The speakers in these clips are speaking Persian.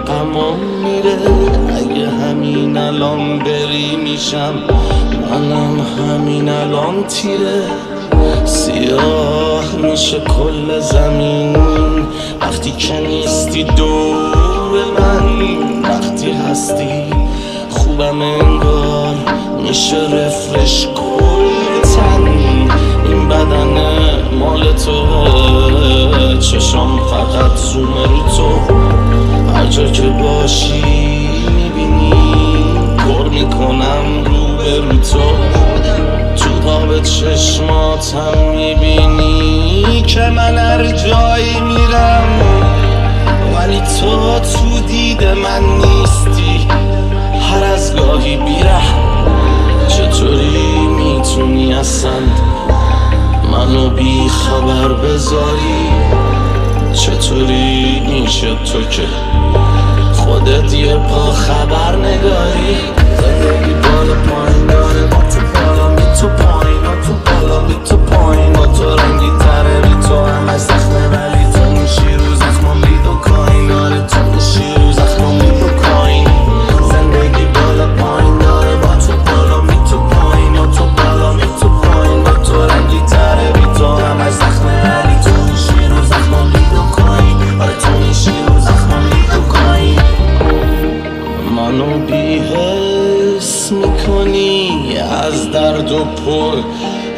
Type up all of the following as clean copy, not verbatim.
غمام میره. اگه همین الان بری میشم منم همین الان تیره. سیاه میشه کل زمین وقتی که نیستی دور من. وقتی هستی خوبم انگار میشه رفرش کل تن. این بدن مال تو، چشام فقط زومه رو تو. هر جا که باشی میبینی پر میکنم روبرو تو. تو قاب چشماتم میبینی که من هر جایی میرم ولی تو دید من نیستی. هر از گاهی بیره چطوری میتونی اصلا منو بی خبر بذاری؟ چطوری میشه تو که خودت یه پا خبر نگاری؟ زندگی بالا پایین داره با تو بالا می تو پایین و تو بالا می تو پایین. با تو رنگی تره بی تو همه زخمه ولی تو میشی رو زخمم بی دو کاین. آره تو میشی رو زخمم بی دو کاین. زندگی بالا پایین داره با تو بالا می تو پایین و تو بالا می تو پایین. با تو رنگی تره بی تو همه زخمه ولی تو میشی رو زخمم بی دو کاین. آره تو میشی رو زخمم بی دو کاین. منو بی‌حس میکنی از درد و پر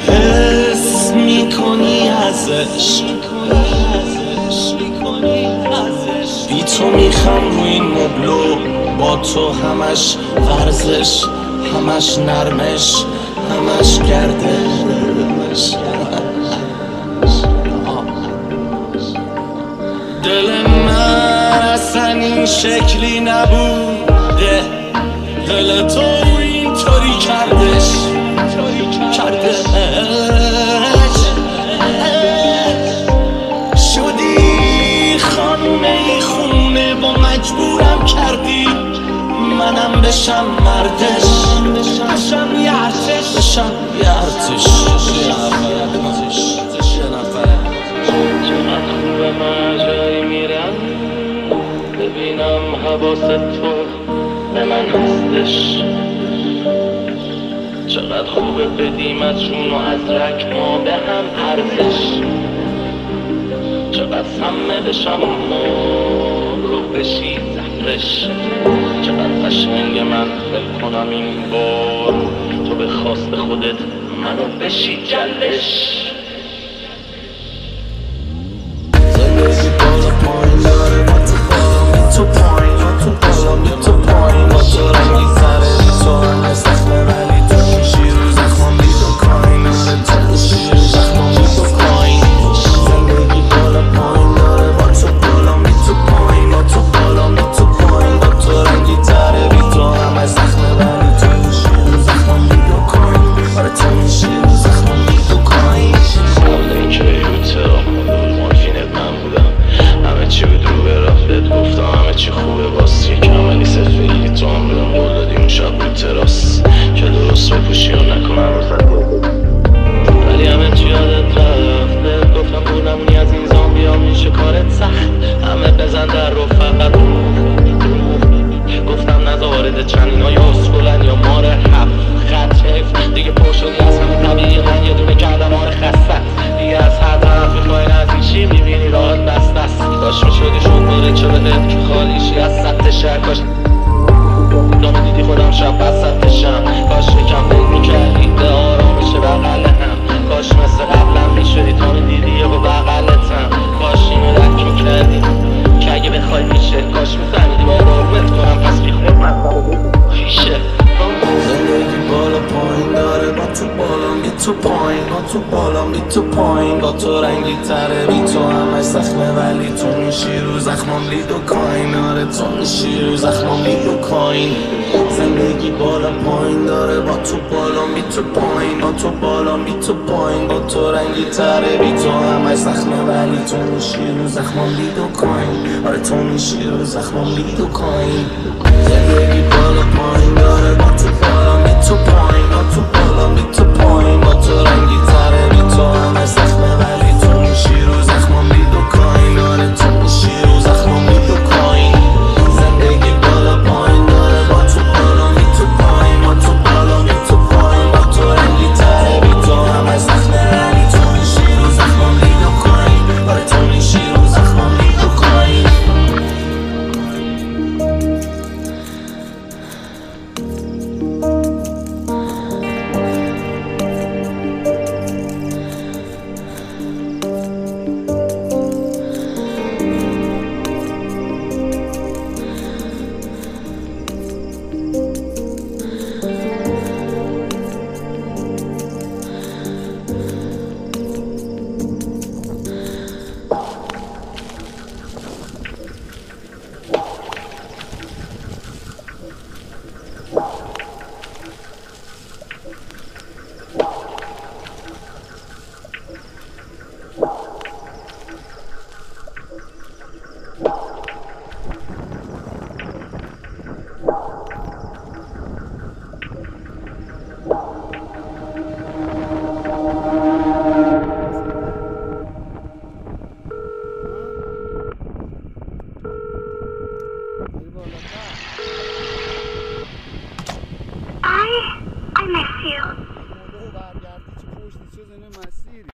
حس میکنی از عشق. بی تو میخم روی این مبلو با تو همش ورزش همش نرمش همش گردش. دل من اصلا این شکلی نبوده. دل تو اینطوری کردش شدی خانه خونه با مجبورم کردی منم بشم مردش. بشم یه ارتش چقدر خوبه من جایی میرم ببینم حواست تو به من هستش. چقدر خوبه بدیم از جون و از رک ما به هم ارزش. چقدر سمه بشم رو بشی زهرش. چقدر قشنگ من فکر کنم این بار تو به خواست خودت منو بشی جلش. زندگی بالا پایین داره با تو بالا می تو پایین و تو بالا می تو پایین. با تو رنگی تره بی تو همه زخمه ولی تو میشی رو زخمم بی دو کاین. آره تو میشی رو زخمم بی دو کاین. زندگی بالا پایین داره با تو بالا می تو پایین و تو بالا می تو پایین. با تو رنگی تره بی تو همه زخمه ولی تو میشی رو زخمم بی دو کاین. آره تو میشی رو زخمم بی دو کاین. قبل اینکه بری رو ترام مورفینت من بودم. همه چی بود رو به رفتت گفتم همه چی خوبه باز یکم ولی صرف بگیری تو هم بودم قول دادی اون شب رو تراس که درست بپوشی و نکنم رو زد ولی همه چی یادت رفته. گفتم بودمونی از این زامبی ها میشه کارت سخت. همه بزن در رو فقط گفتم نزا وارد چندین ها یا اسکولن یا مار هفت خط حیف دیگه پر شدی از همه طبیعی. من یه دونه کردم آره خستت دیگه از هر طرف میخوای نزدیشی میبینی راحت دست دست. کاش میشدی شد باره چه بهت که خالیشی از سطح شهر. کاش دامه دیدی خودم شب بس سطحشم. کاش یکم فکر میکردی به آرامش بغل هم. کاش مثل قبلم میشدی تا میدیدی یه با بغلتم. کاش اینو درک میکردی که اگه بخوای میشه. کاش میفهمیدی باید آرومت کنم پس بی خود مطلب پیشه. زندگی بالا پایین داره با تو بالا می تو پایین. با تو بالا می تو پایین. با تو رنگی تره بی تو همه زخمه ولی تو میشی رو زخمم بی دو کاین. آره تو میشی رو زخمم بی دو کاین. زندگی بالا پایین داره با تو بالا می تو پایین. با تو بالا می تو پایین. با تو رنگی تره بی تو همه زخمه ولی تو میشی رو زخمم بی دو کاین. آره تو میشی رو زخمم بی دو کاین. زندگی بالا پایین